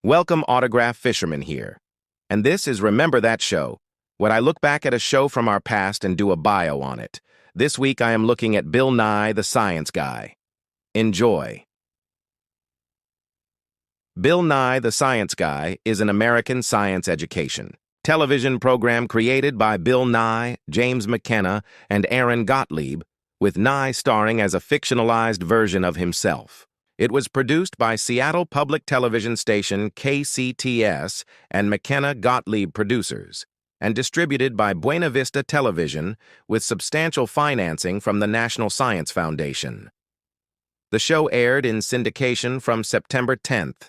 Welcome, Autograph Fisherman here. And this is Remember That Show, when I look back at a show from our past and do a bio on it. This week I am looking at Bill Nye, the Science Guy. Enjoy. Bill Nye, the Science Guy is an American science education television program created by Bill Nye, James McKenna, and Aaron Gottlieb, with Nye starring as a fictionalized version of himself. It was produced by Seattle Public Television station KCTS and McKenna Gottlieb producers, and distributed by Buena Vista Television with substantial financing from the National Science Foundation. The show aired in syndication from September 10th,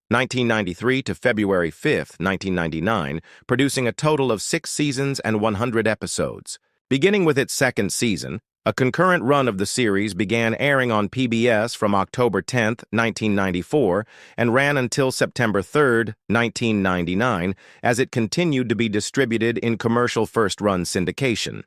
1993 to February 5th, 1999, producing a total of 6 seasons and 100 episodes. Beginning with its second season, a concurrent run of the series began airing on PBS from October 10, 1994, and ran until September 3, 1999, as it continued to be distributed in commercial first-run syndication.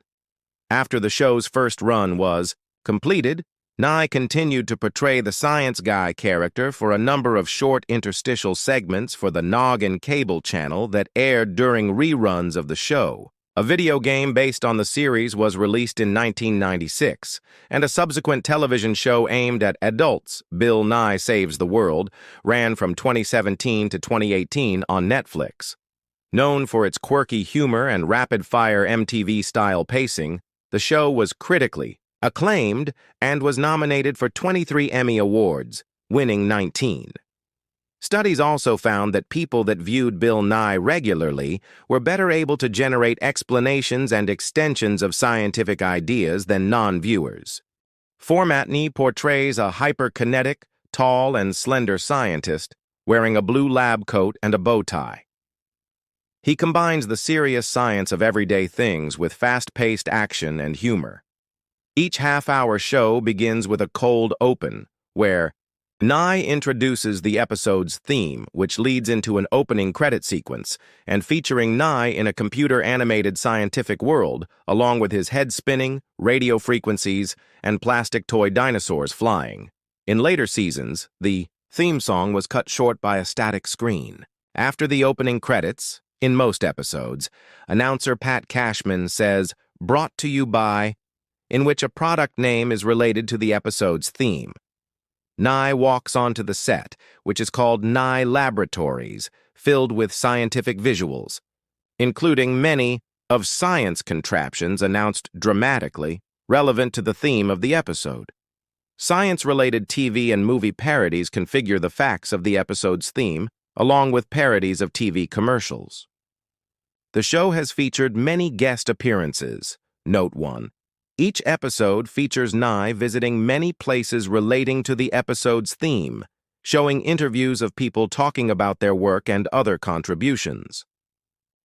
After the show's first run was completed, Nye continued to portray the Science Guy character for a number of short interstitial segments for the Noggin cable channel that aired during reruns of the show. A video game based on the series was released in 1996, and a subsequent television show aimed at adults, Bill Nye Saves the World, ran from 2017 to 2018 on Netflix. Known for its quirky humor and rapid-fire MTV-style pacing, the show was critically acclaimed and was nominated for 23 Emmy Awards, winning 19. Studies also found that people that viewed Bill Nye regularly were better able to generate explanations and extensions of scientific ideas than non-viewers. Formatney portrays a hyperkinetic, tall, and slender scientist wearing a blue lab coat and a bow tie. He combines the serious science of everyday things with fast-paced action and humor. Each half-hour show begins with a cold open, where Nye introduces the episode's theme, which leads into an opening credit sequence, and featuring Nye in a computer-animated scientific world, along with his head spinning, radio frequencies, and plastic toy dinosaurs flying. In later seasons, the theme song was cut short by a static screen. After the opening credits, in most episodes, announcer Pat Cashman says, "Brought to you by," in which a product name is related to the episode's theme. Nye walks onto the set, which is called Nye Laboratories, filled with scientific visuals, including many of science contraptions announced dramatically, relevant to the theme of the episode. Science-related TV and movie parodies configure the facts of the episode's theme, along with parodies of TV commercials. The show has featured many guest appearances. Note 1. Each episode features Nye visiting many places relating to the episode's theme, showing interviews of people talking about their work and other contributions.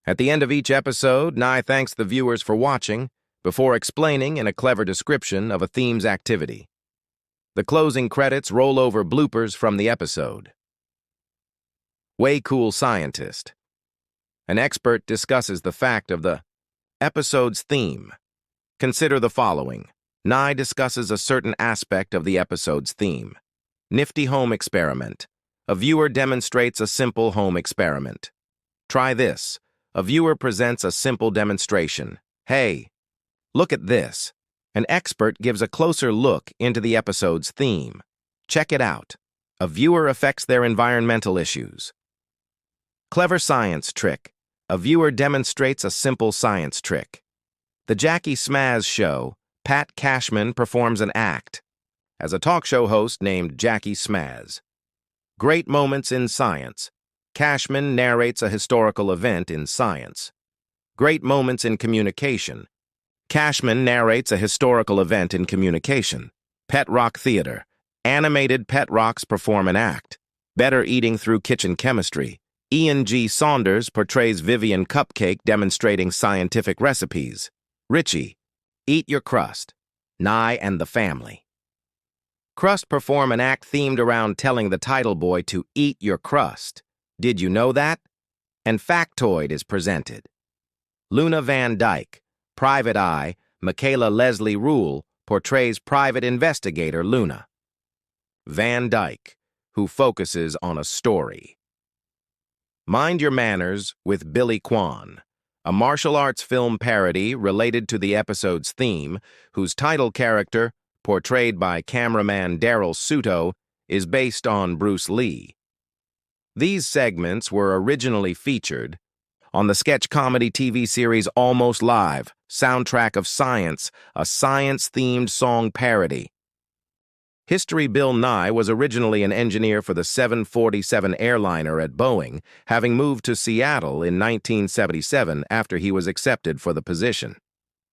At the end of each episode, Nye thanks the viewers for watching, before explaining in a clever description of a theme's activity. The closing credits roll over bloopers from the episode. Way Cool Scientist. An expert discusses the fact of the episode's theme. Consider the following. Nye discusses a certain aspect of the episode's theme. Nifty home experiment. A viewer demonstrates a simple home experiment. Try this. A viewer presents a simple demonstration. Hey, look at this. An expert gives a closer look into the episode's theme. Check it out. A viewer affects their environmental issues. Clever science trick. A viewer demonstrates a simple science trick. The Jackie Smaz Show, Pat Cashman performs an act as a talk show host named Jackie Smaz. Great moments in science. Cashman narrates a historical event in science. Great moments in communication. Cashman narrates a historical event in communication. Pet Rock Theater. Animated pet rocks perform an act. Better eating through kitchen chemistry. Ian G. Saunders portrays Vivian Cupcake demonstrating scientific recipes. Richie, Eat Your Crust, Nye and the Family. Crust perform an act themed around telling the title boy to eat your crust. Did you know that? And Factoid is presented. Luna Van Dyke, Private Eye, Michaela Leslie Rule portrays private investigator Luna Van Dyke, who focuses on a story. Mind Your Manners with Billy Kwan, a martial arts film parody related to the episode's theme, whose title character, portrayed by cameraman Daryl Suto, is based on Bruce Lee. These segments were originally featured on the sketch comedy TV series Almost Live, Soundtrack of Science, a science-themed song parody. History Bill Nye was originally an engineer for the 747 airliner at Boeing, having moved to Seattle in 1977 after he was accepted for the position.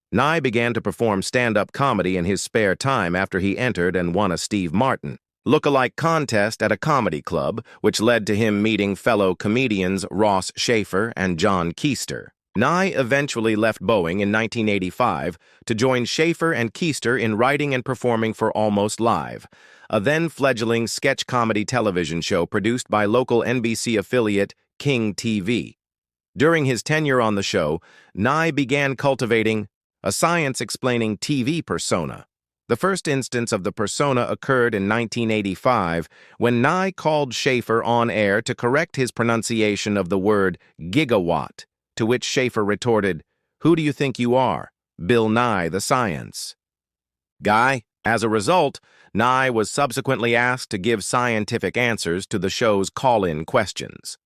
Nye began to perform stand-up comedy in his spare time after he entered and won a Steve Martin look-alike contest at a comedy club, which led to him meeting fellow comedians Ross Shafer and John Keister. Nye eventually left Boeing in 1985 to join Shafer and Keister in writing and performing for Almost Live, a then-fledgling sketch comedy television show produced by local NBC affiliate King TV. During his tenure on the show, Nye began cultivating a science-explaining TV persona. The first instance of the persona occurred in 1985 when Nye called Shafer on air to correct his pronunciation of the word gigawatt, to which Shafer retorted, "Who do you think you are? Bill Nye the Science Guy?" As a result, Nye was subsequently asked to give scientific answers to the show's call-in questions.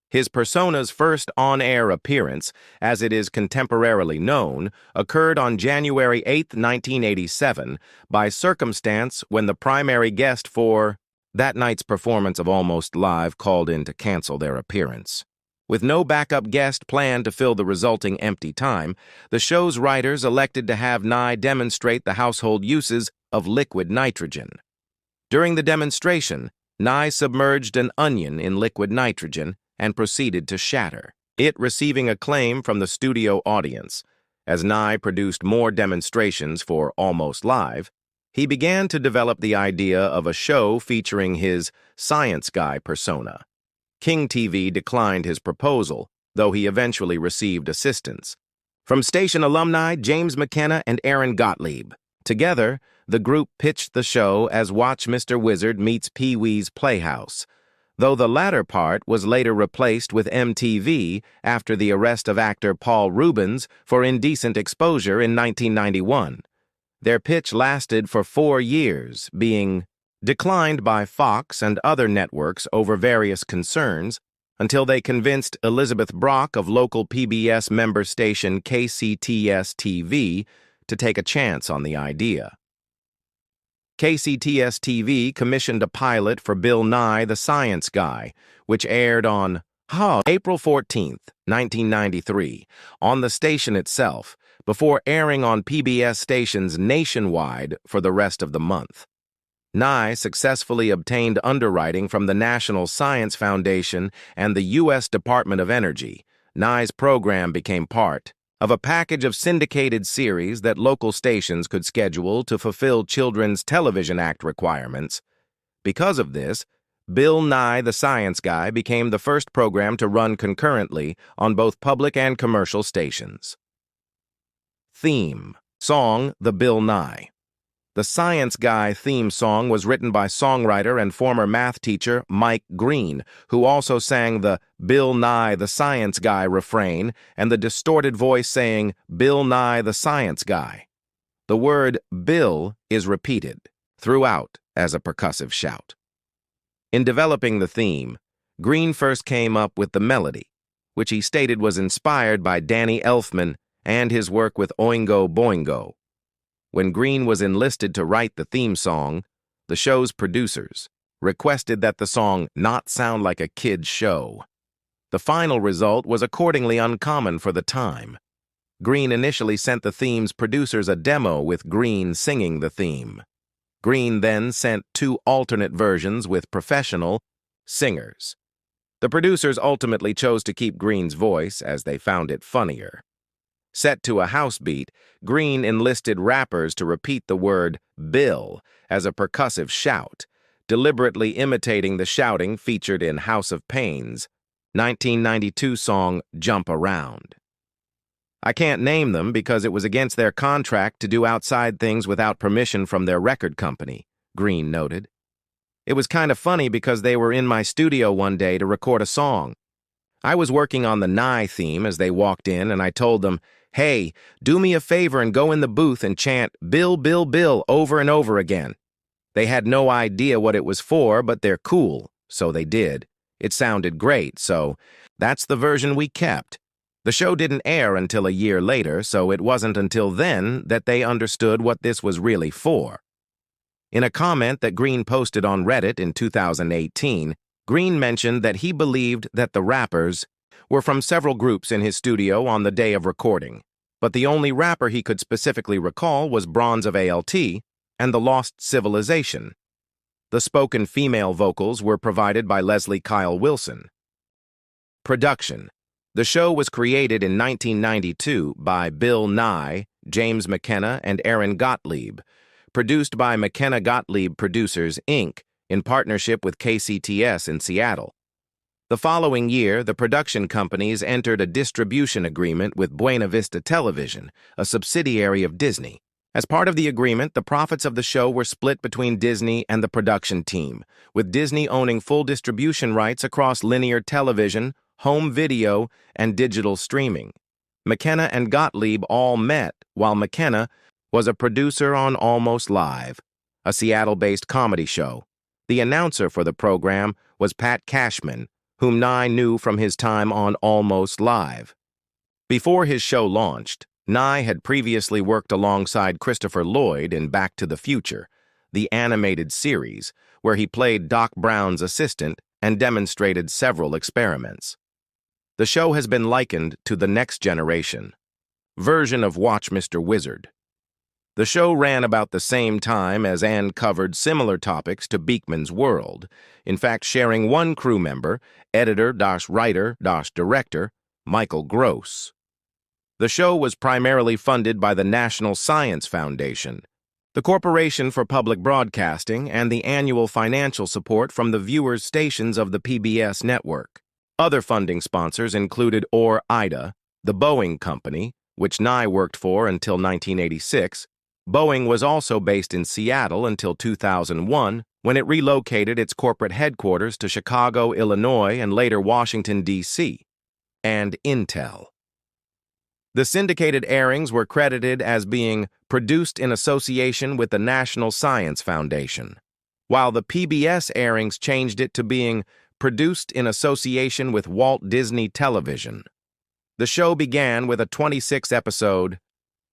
His persona's first on-air appearance, as it is contemporarily known, occurred on January 8, 1987, by circumstance when the primary guest for that night's performance of Almost Live called in to cancel their appearance. With no backup guest planned to fill the resulting empty time, the show's writers elected to have Nye demonstrate the household uses of liquid nitrogen. During the demonstration, Nye submerged an onion in liquid nitrogen and proceeded to shatter, it receiving acclaim from the studio audience. As Nye produced more demonstrations for Almost Live, he began to develop the idea of a show featuring his science guy persona. King TV declined his proposal, though he eventually received assistance from station alumni James McKenna and Aaron Gottlieb. Together, the group pitched the show as Watch Mr. Wizard meets Pee-wee's Playhouse, though the latter part was later replaced with MTV after the arrest of actor Paul Reubens for indecent exposure in 1991. Their pitch lasted for 4 years, being declined by Fox and other networks over various concerns, until they convinced Elizabeth Brock of local PBS member station KCTS-TV to take a chance on the idea. KCTS-TV commissioned a pilot for Bill Nye the Science Guy, which aired on April 14, 1993, on the station itself, before airing on PBS stations nationwide for the rest of the month. Nye successfully obtained underwriting from the National Science Foundation and the U.S. Department of Energy. Nye's program became part of a package of syndicated series that local stations could schedule to fulfill Children's Television Act requirements. Because of this, Bill Nye the Science Guy became the first program to run concurrently on both public and commercial stations. Theme song: The Bill Nye the Science Guy theme song was written by songwriter and former math teacher Mike Green, who also sang the Bill Nye the Science Guy refrain and the distorted voice saying Bill Nye the Science Guy. The word Bill is repeated throughout as a percussive shout. In developing the theme, Green first came up with the melody, which he stated was inspired by Danny Elfman and his work with Oingo Boingo. When Green was enlisted to write the theme song, the show's producers requested that the song not sound like a kid's show. The final result was accordingly uncommon for the time. Green initially sent the theme's producers a demo with Green singing the theme. Green then sent 2 alternate versions with professional singers. The producers ultimately chose to keep Green's voice as they found it funnier. Set to a house beat, Green enlisted rappers to repeat the word Bill as a percussive shout, deliberately imitating the shouting featured in House of Pain's 1992 song Jump Around. I can't name them because it was against their contract to do outside things without permission from their record company, Green noted. It was kind of funny because they were in my studio one day to record a song. I was working on the Nye theme as they walked in, and I told them, "Hey, do me a favor and go in the booth and chant Bill, Bill, Bill over and over again." They had no idea what it was for, but they're cool, so they did. It sounded great, so that's the version we kept. The show didn't air until a year later, so it wasn't until then that they understood what this was really for. In a comment that Green posted on Reddit in 2018, Green mentioned that he believed that the rappers were from several groups in his studio on the day of recording, but the only rapper he could specifically recall was Bronze of ALT and The Lost Civilization. The spoken female vocals were provided by Leslie Kyle Wilson. Production. The show was created in 1992 by Bill Nye, James McKenna, and Aaron Gottlieb, produced by McKenna Gottlieb Producers, Inc., in partnership with KCTS in Seattle. The following year, the production companies entered a distribution agreement with Buena Vista Television, a subsidiary of Disney. As part of the agreement, the profits of the show were split between Disney and the production team, with Disney owning full distribution rights across linear television, home video, and digital streaming. McKenna and Gottlieb all met, while McKenna was a producer on Almost Live, a Seattle-based comedy show. The announcer for the program was Pat Cashman, whom Nye knew from his time on Almost Live. Before his show launched, Nye had previously worked alongside Christopher Lloyd in Back to the Future, the animated series, where he played Doc Brown's assistant and demonstrated several experiments. The show has been likened to the Next Generation version of Watch Mr. Wizard. The show ran about the same time as and covered similar topics to Beakman's World, in fact sharing one crew member, editor-writer-director, Michael Gross. The show was primarily funded by the National Science Foundation, the Corporation for Public Broadcasting, and the annual financial support from the viewers' stations of the PBS network. Other funding sponsors included Ida, the Boeing Company, which Nye worked for until 1986. Boeing was also based in Seattle until 2001, when it relocated its corporate headquarters to Chicago, Illinois, and later Washington, D.C., and Intel. The syndicated airings were credited as being produced in association with the National Science Foundation, while the PBS airings changed it to being produced in association with Walt Disney Television. The show began with a 26-episode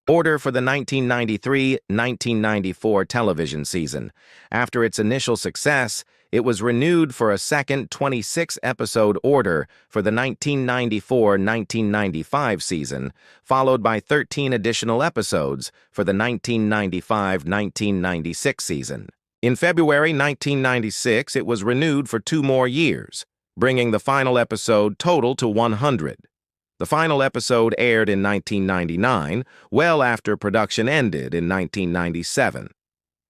order for the 1993-1994 television season. After its initial success, it was renewed for a second 26-episode order for the 1994-1995 season, followed by 13 additional episodes for the 1995-1996 season. In February 1996, it was renewed for 2 more years, bringing the final episode total to 100. The final episode aired in 1999, well after production ended in 1997.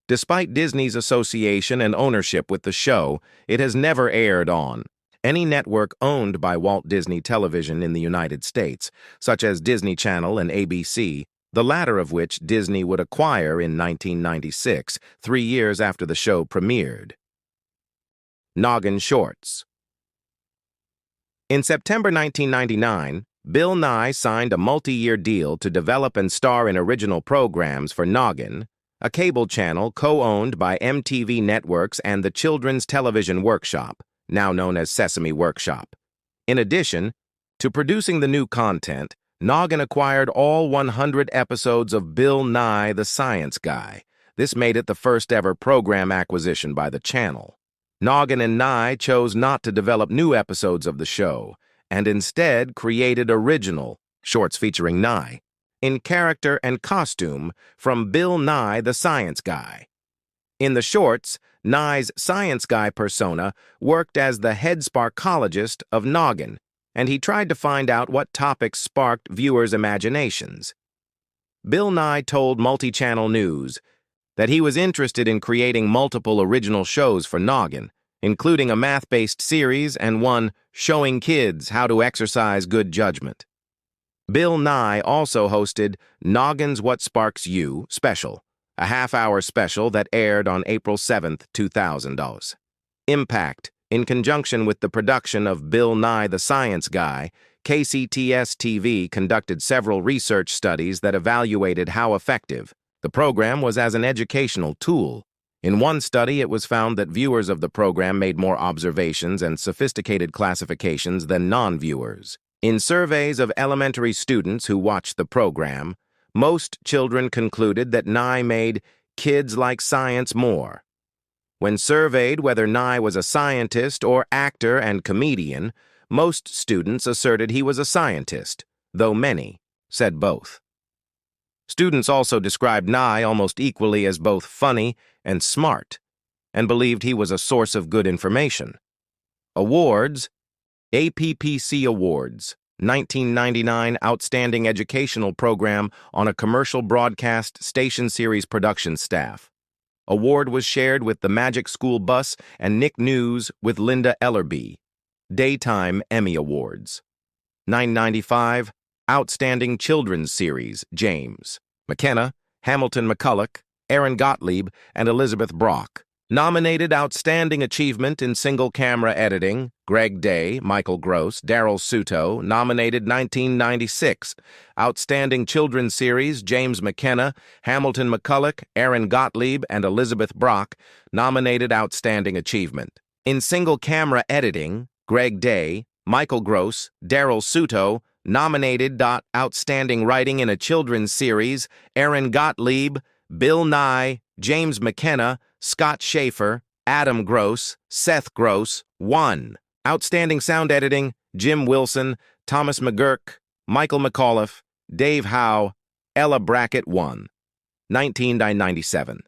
Despite Disney's association and ownership with the show, it has never aired on any network owned by Walt Disney Television in the United States, such as Disney Channel and ABC, the latter of which Disney would acquire in 1996, 3 years after the show premiered. Noggin Shorts. In September 1999, Bill Nye signed a multi-year deal to develop and star in original programs for Noggin, a cable channel co-owned by MTV Networks and the Children's Television Workshop, now known as Sesame Workshop. In addition to producing the new content, Noggin acquired all 100 episodes of Bill Nye the Science Guy. This made it the first-ever program acquisition by the channel. Noggin and Nye chose not to develop new episodes of the show, and instead created original shorts featuring Nye, in character and costume, from Bill Nye the Science Guy. In the shorts, Nye's Science Guy persona worked as the head sparkologist of Noggin, and he tried to find out what topics sparked viewers' imaginations. Bill Nye told Multi-Channel News that he was interested in creating multiple original shows for Noggin, including a math-based series and one showing kids how to exercise good judgment. Bill Nye also hosted Noggin's What Sparks You special, a half-hour special that aired on April 7, 2000. Impact In conjunction with the production of Bill Nye the Science Guy, KCTS-TV conducted several research studies that evaluated how effective the program was as an educational tool. In one study, it was found that viewers of the program made more observations and sophisticated classifications than non-viewers. In surveys of elementary students who watched the program, most children concluded that Nye made kids like science more. When surveyed whether Nye was a scientist or actor and comedian, most students asserted he was a scientist, though many said both. Students also described Nye almost equally as both funny and smart, and believed he was a source of good information. Awards: APPC Awards, 1999 Outstanding Educational Program on a Commercial Broadcast Station Series Production Staff. Award was shared with the Magic School Bus and Nick News with Linda Ellerby. Daytime Emmy Awards. 995 Outstanding Children's Series, James McKenna, Hamilton McCulloch, Aaron Gottlieb, and Elizabeth Brock. Nominated Outstanding Achievement in Single Camera Editing, Greg Day, Michael Gross, Daryl Suto. Nominated 1996. Outstanding Children's Series, James McKenna, Hamilton McCulloch, Aaron Gottlieb, and Elizabeth Brock. Nominated Outstanding Achievement in Single Camera Editing, Greg Day, Michael Gross, Daryl Suto. Nominated Outstanding Writing in a Children's Series, Aaron Gottlieb, Bill Nye, James McKenna, Scott Schaefer, Adam Gross, Seth Gross. 1. Outstanding Sound Editing, Jim Wilson, Thomas McGurk, Michael McAuliffe, Dave Howe, Ella Brackett. 1. 1997.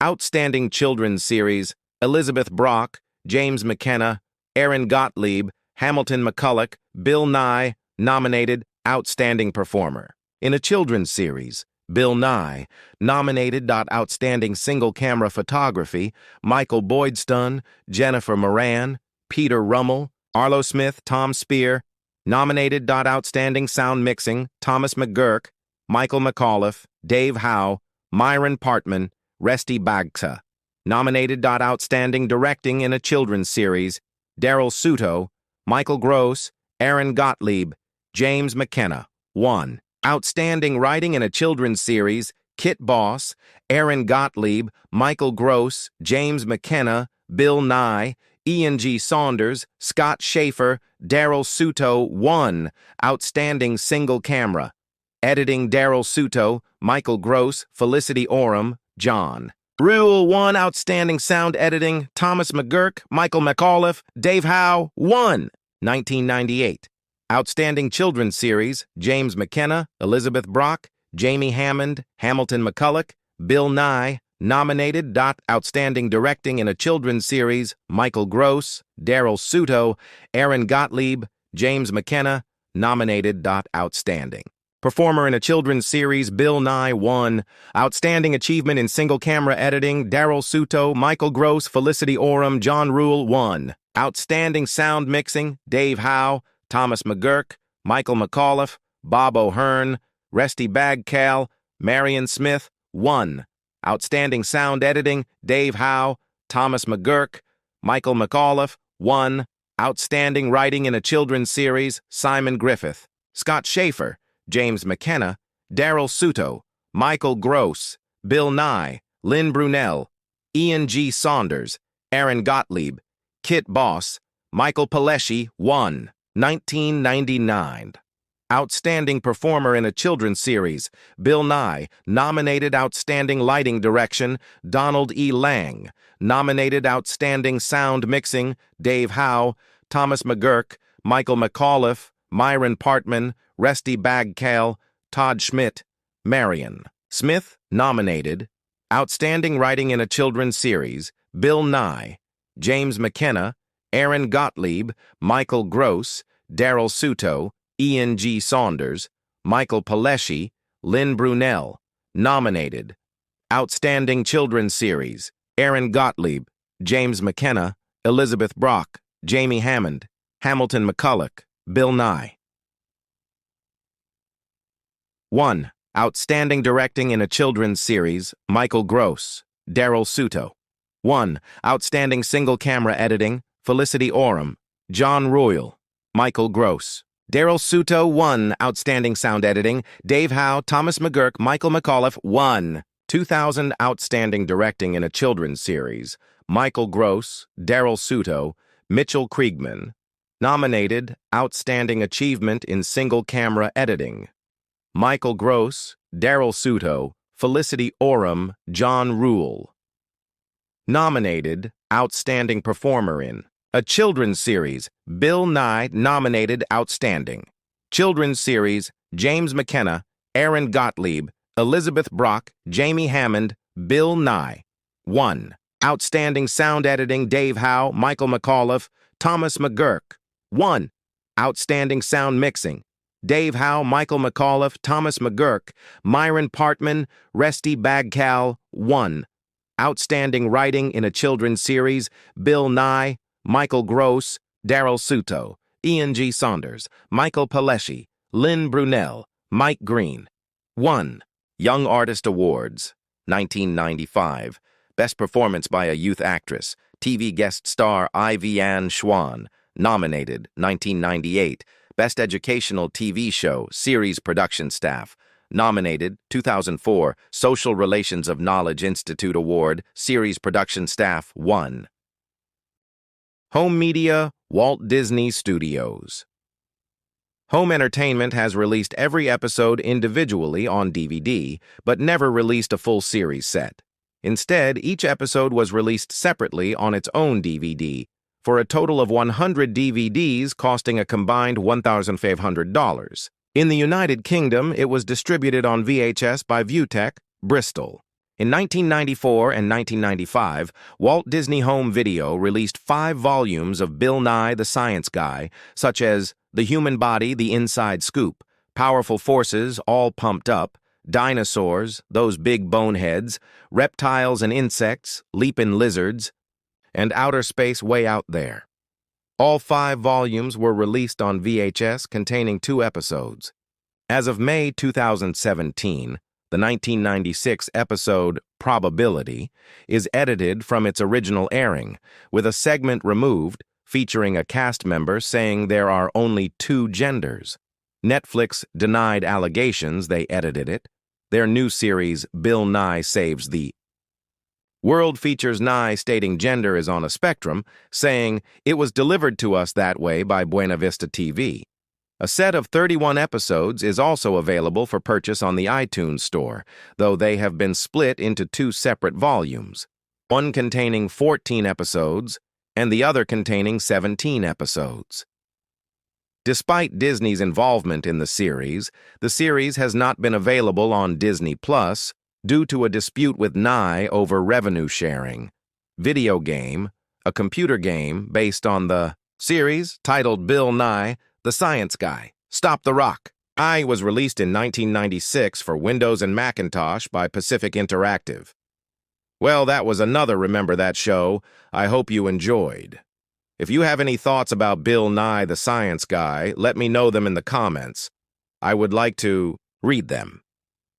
Outstanding Children's Series, Elizabeth Brock, James McKenna, Aaron Gottlieb, Hamilton McCulloch, Bill Nye. Nominated Outstanding Performer in a Children's Series, Bill Nye. Nominated Outstanding Single Camera Photography, Michael Boydstun, Jennifer Moran, Peter Rummel, Arlo Smith, Tom Spear. Nominated Outstanding Sound Mixing, Thomas McGurk, Michael McAuliffe, Dave Howe, Myron Partman, Resti Bagta. Nominated Outstanding Directing in a Children's Series, Daryl Suto, Michael Gross, Aaron Gottlieb, James McKenna. 1. Outstanding Writing in a Children's Series, Kit Boss, Aaron Gottlieb, Michael Gross, James McKenna, Bill Nye, Ian G. Saunders, Scott Schaefer, Daryl Suto. 1. Outstanding Single Camera Editing, Daryl Suto, Michael Gross, Felicity Oram, John. Rule 1. Outstanding Sound Editing, Thomas McGurk, Michael McAuliffe, Dave Howe. 1. 1998. Outstanding Children's Series, James McKenna, Elizabeth Brock, Jamie Hammond, Hamilton McCulloch, Bill Nye. Nominated Outstanding Directing in a Children's Series, Michael Gross, Daryl Suto, Aaron Gottlieb, James McKenna. Nominated Outstanding Performer in a Children's Series, Bill Nye. 1. Outstanding Achievement in Single Camera Editing, Daryl Suto, Michael Gross, Felicity Oram, John Rule. 1. Outstanding Sound Mixing, Dave Howe, Thomas McGurk, Michael McAuliffe, Bob O'Hearn, Resti Bagcal, Marion Smith. 1. Outstanding Sound Editing, Dave Howe, Thomas McGurk, Michael McAuliffe. 1. Outstanding Writing in a Children's Series, Simon Griffith, Scott Schaefer, James McKenna, Daryl Suto, Michael Gross, Bill Nye, Lynn Brunel, Ian G. Saunders, Aaron Gottlieb, Kit Boss, Michael Palesci. 1. 1999. Outstanding Performer in a Children's Series, Bill Nye. Nominated Outstanding Lighting Direction, Donald E. Lang. Nominated Outstanding Sound Mixing, Dave Howe, Thomas McGurk, Michael McAuliffe, Myron Partman, Resti Bagcal, Todd Schmidt, Marion Smith. Nominated Outstanding Writing in a Children's Series, Bill Nye. James McKenna, Aaron Gottlieb, Michael Gross, Daryl Suto, Ian G. Saunders, Michael Palesci, Lynn Brunel. Nominated Outstanding Children's Series, Aaron Gottlieb, James McKenna, Elizabeth Brock, Jamie Hammond, Hamilton McCulloch, Bill Nye. 1. Outstanding Directing in a Children's Series, Michael Gross, Daryl Suto. 1. Outstanding single-camera editing, Felicity Orem, John Royal, Michael Gross. Daryl Suto, 1. Outstanding sound editing, Dave Howe, Thomas McGurk, Michael McAuliffe, 1. 2000 Outstanding directing in a children's series, Michael Gross, Daryl Suto, Mitchell Kriegman. Nominated, Outstanding Achievement in Single-Camera Editing, Michael Gross, Daryl Suto, Felicity Orem, John Rule. Nominated, Outstanding Performer in a children's series, Bill Nye, nominated Outstanding. Children's series, James McKenna, Aaron Gottlieb, Elizabeth Brock, Jamie Hammond, Bill Nye. 1. Outstanding Sound Editing, Dave Howe, Michael McAuliffe, Thomas McGurk. 1. Outstanding Sound Mixing, Dave Howe, Michael McAuliffe, Thomas McGurk, Myron Partman, Resty Bagcal. 1. Outstanding Writing in a Children's Series, Bill Nye, Michael Gross, Daryl Suto, Ian G. Saunders, Michael Paleschi, Lynn Brunel, Mike Green. 1. Young Artist Awards, 1995. Best Performance by a Youth Actress, TV Guest Star Ivy Ann Schwan, nominated, 1998. Best Educational TV Show, Series Production Staff, nominated, 2004, Social Relations of Knowledge Institute Award, Series Production Staff, 1. Home Media, Walt Disney Studios. Home Entertainment has released every episode individually on DVD, but never released a full series set. Instead, each episode was released separately on its own DVD, for a total of 100 DVDs costing a combined $1,500. In the United Kingdom, it was distributed on VHS by Viewtech, Bristol. In 1994 and 1995, Walt Disney Home Video released 5 volumes of Bill Nye the Science Guy, such as The Human Body, The Inside Scoop, Powerful Forces, All Pumped Up, Dinosaurs, Those Big Boneheads, Reptiles and Insects, Leapin' Lizards, and Outer Space Way Out There. All 5 volumes were released on VHS containing 2 episodes. As of May 2017, the 1996 episode Probability is edited from its original airing, with a segment removed featuring a cast member saying there are only 2 genders. Netflix denied allegations they edited it. Their new series, Bill Nye Saves the World, features Nye stating gender is on a spectrum, saying, "It was delivered to us that way by Buena Vista TV." A set of 31 episodes is also available for purchase on the iTunes Store, though they have been split into 2 separate volumes, one containing 14 episodes and the other containing 17 episodes. Despite Disney's involvement in the series has not been available on Disney Plus due to a dispute with Nye over revenue sharing. Video game, a computer game based on the series titled Bill Nye the Science Guy, Stop the Rock. Nye was released in 1996 for Windows and Macintosh by Pacific Interactive. Well, that was another Remember That show. I hope you enjoyed. If you have any thoughts about Bill Nye the Science Guy, let me know them in the comments. I would like to read them.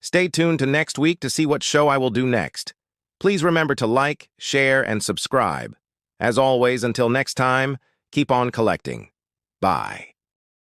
Stay tuned to next week to see what show I will do next. Please remember to like, share, and subscribe. As always, until next time, keep on collecting. Bye.